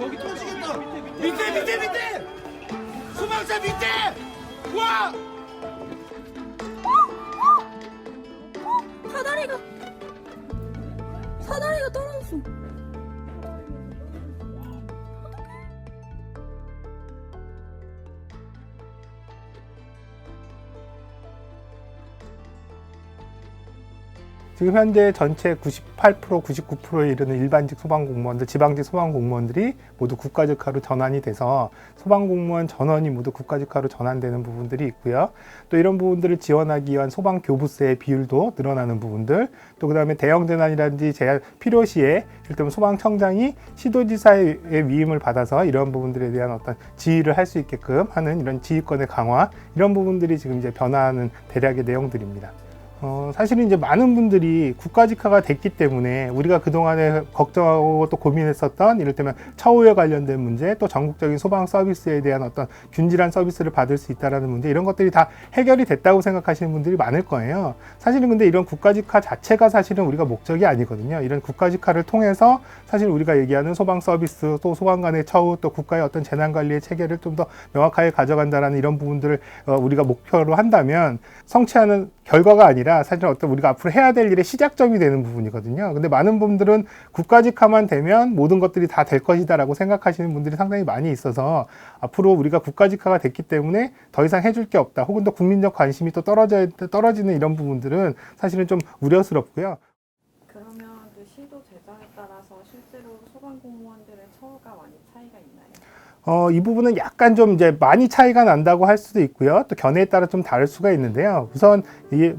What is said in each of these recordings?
여기 터지겠다. 밑에! 소방차 밑에! 와! 사다리가 떨어졌어. 지금 현재 전체 98%, 99%에 이르는 일반직 소방공무원들, 지방직 소방공무원들이 모두 국가직화로 전환이 돼서 소방공무원 전원이 모두 국가직화로 전환되는 부분들이 있고요. 또 이런 부분들을 지원하기 위한 소방교부세의 비율도 늘어나는 부분들, 또 그 다음에 대형재난이라든지 재난 필요시에 일단 소방청장이 시도지사의 위임을 받아서 이런 부분들에 대한 어떤 지휘를 할 수 있게끔 하는 이런 지휘권의 강화, 이런 부분들이 지금 이제 변화하는 대략의 내용들입니다. 사실은 이제 많은 분들이 국가직화가 됐기 때문에 우리가 그동안에 걱정하고 또 고민했었던 이를테면 처우에 관련된 문제, 또 전국적인 소방 서비스에 대한 어떤 균질한 서비스를 받을 수 있다는 문제, 이런 것들이 다 해결이 됐다고 생각하시는 분들이 많을 거예요. 사실은 근데 이런 국가직화 자체가 사실은 우리가 목적이 아니거든요. 이런 국가직화를 통해서 사실 우리가 얘기하는 소방 서비스, 또 소방 간의 처우, 또 국가의 어떤 재난관리의 체계를 좀 더 명확하게 가져간다는 이런 부분들을 우리가 목표로 한다면 성취하는 결과가 아니라 사실 어떤 우리가 앞으로 해야 될 일의 시작점이 되는 부분이거든요. 근데 많은 분들은 국가직화만 되면 모든 것들이 다 될 것이다라고 생각하시는 분들이 상당히 많이 있어서 앞으로 우리가 국가직화가 됐기 때문에 더 이상 해줄 게 없다, 혹은 또 국민적 관심이 또 떨어지는 이런 부분들은 사실은 좀 우려스럽고요. 그러면 그 시도 제도에 따라서 실제로 소방공무원들의 처우가 많이 차이가 있나요? 이 부분은 약간 좀 이제 많이 차이가 난다고 할 수도 있고요. 또 견해에 따라 좀 다를 수가 있는데요. 우선 이게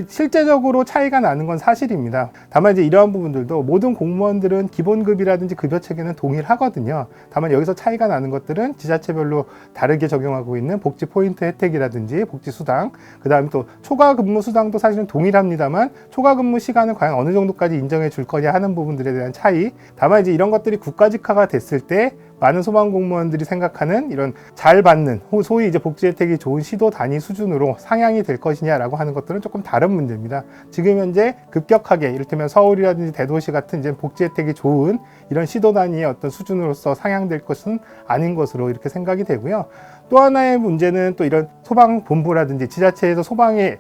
실제적으로 차이가 나는 건 사실입니다. 다만 이제 이러한 부분들도 모든 공무원들은 기본급이라든지 급여 체계는 동일하거든요. 다만 여기서 차이가 나는 것들은 지자체별로 다르게 적용하고 있는 복지 포인트 혜택이라든지 복지 수당, 그 다음에 또 초과 근무 수당도 사실은 동일합니다만 초과 근무 시간을 과연 어느 정도까지 인정해 줄 거냐 하는 부분들에 대한 차이. 다만 이제 이런 것들이 국가직화가 됐을 때 많은 소방공무원들이 생각하는 이런 잘 받는, 소위 이제 복지 혜택이 좋은 시도 단위 수준으로 상향이 될 것이냐라고 하는 것들은 조금 다른 문제입니다. 지금 현재 급격하게 이를테면 서울이라든지 대도시 같은 이제 복지 혜택이 좋은 이런 시도 단위의 어떤 수준으로서 상향될 것은 아닌 것으로 이렇게 생각이 되고요. 또 하나의 문제는 또 이런 소방본부라든지 지자체에서 소방에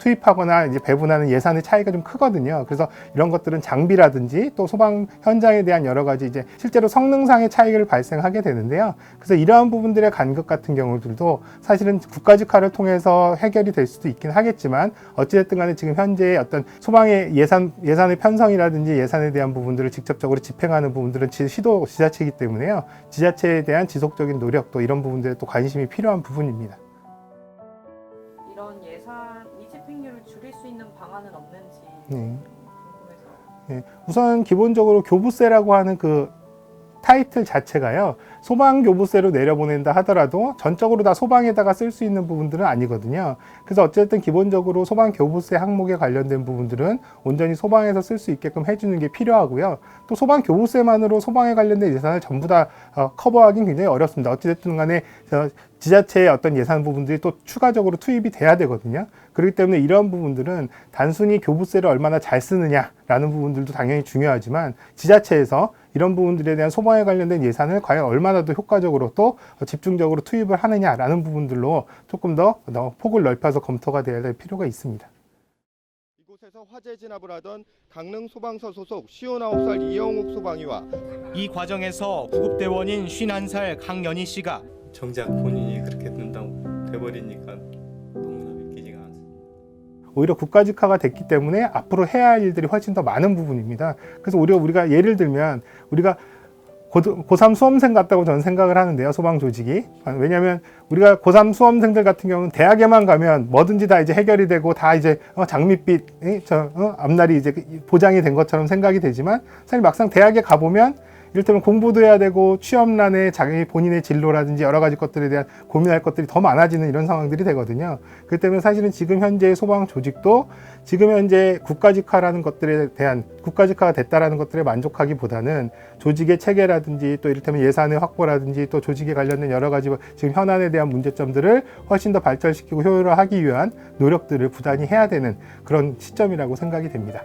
투입하거나 이제 배분하는 예산의 차이가 좀 크거든요. 그래서 이런 것들은 장비라든지 또 소방 현장에 대한 여러 가지 이제 실제로 성능상의 차이를 발생하게 되는데요. 그래서 이러한 부분들의 간극 같은 경우들도 사실은 국가직화를 통해서 해결이 될 수도 있긴 하겠지만, 어찌됐든 간에 지금 현재 어떤 소방의 예산의 편성이라든지 예산에 대한 부분들을 직접적으로 집행하는 부분들은 시도 지자체이기 때문에요. 지자체에 대한 지속적인 노력, 또 이런 부분들에 또 관심이 필요한 부분입니다. 이런 예산 미집행률을 줄일 수 있는 방안은 없는지 네. 궁금해서. 네, 우선 기본적으로 교부세라고 하는 그 타이틀 자체가요, 소방교부세로 내려보낸다 하더라도 전적으로 다 소방에다가 쓸 수 있는 부분들은 아니거든요. 그래서 어쨌든 기본적으로 소방교부세 항목에 관련된 부분들은 온전히 소방에서 쓸 수 있게끔 해주는 게 필요하고요. 또 소방교부세만으로 소방에 관련된 예산을 전부 다 커버하기는 굉장히 어렵습니다. 어찌됐든 간에 지자체의 어떤 예산 부분들이 또 추가적으로 투입이 돼야 되거든요. 그렇기 때문에 이런 부분들은 단순히 교부세를 얼마나 잘 쓰느냐라는 부분들도 당연히 중요하지만, 지자체에서 이런 부분들에 대한 소방에 관련된 예산을 과연 얼마나 더 효과적으로 또 집중적으로 투입을 하느냐라는 부분들로 조금 더 폭을 넓혀서 검토가 돼야 될 필요가 있습니다. 이곳에서 화재 진압을 하던 강릉 소방서 소속 59살 이영욱 소방이와 이 과정에서 구급대원인 51살 강연희 씨가 정작 본인이 그렇게 된다고 돼버리니까 너무나 믿기지가 않습니다. 오히려 국가직화가 됐기 때문에 앞으로 해야 할 일들이 훨씬 더 많은 부분입니다. 그래서 우리가 예를 들면 우리가 고3 수험생 같다고 저는 생각을 하는데요, 소방 조직이. 왜냐하면 우리가 고3 수험생들 같은 경우는 대학에만 가면 뭐든지 다 이제 해결이 되고 다 이제 장밋빛 앞날이 이제 보장이 된 것처럼 생각이 되지만, 사실 막상 대학에 가보면 이를테면 공부도 해야 되고 취업난에 자기 본인의 진로라든지 여러 가지 것들에 대한 고민할 것들이 더 많아지는 이런 상황들이 되거든요. 그렇기 때문에 사실은 지금 현재 소방 조직도 지금 현재 국가직화라는 것들에 대한, 국가직화가 됐다라는 것들에 만족하기보다는 조직의 체계라든지 또 이를테면 예산의 확보라든지 또 조직에 관련된 여러 가지 지금 현안에 대한 문제점들을 훨씬 더 발전시키고 효율화하기 위한 노력들을 부단히 해야 되는 그런 시점이라고 생각이 됩니다.